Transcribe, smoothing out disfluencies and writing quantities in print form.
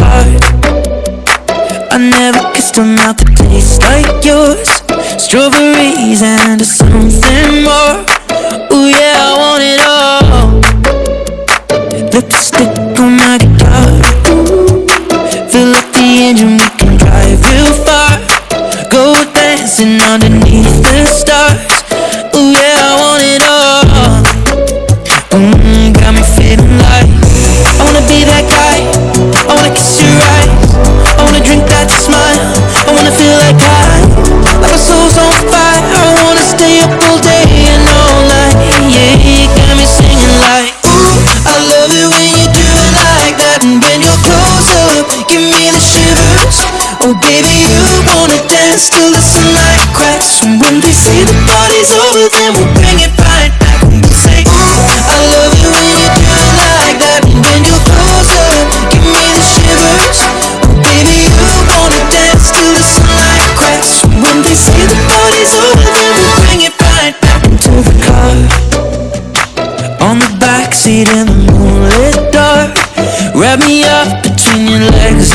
card. I never kissed a mouth that tastes like yours. Strawberries and something more. Ooh yeah, I want it all. Lipstick on my guitar. Fill up the engine, we can drive real far. Go dancing underneath the stars. Ooh yeah, I want it all. Got me feeling like I wanna be that guy. I wanna kiss your eyes. I wanna drink that smile. I wanna feel like my soul's on fire. I wanna stay up all day and all night. Yeah, you got me singing like, ooh, I love it when you do it like that. And when you're close up, give me the shivers. Oh baby, you wanna dance till the sunlight cracks. And when they say the party's over, then we'll bring it right back. And we'll say, ooh, I love it when you do it like that. And when you're close up, give me the shivers. Oh baby, you wanna dance till the sunlight cracks. And when they say the party's over, then we'll bring it right back into the car. On the backseat in the moonlit dark. Wrap me up between your legs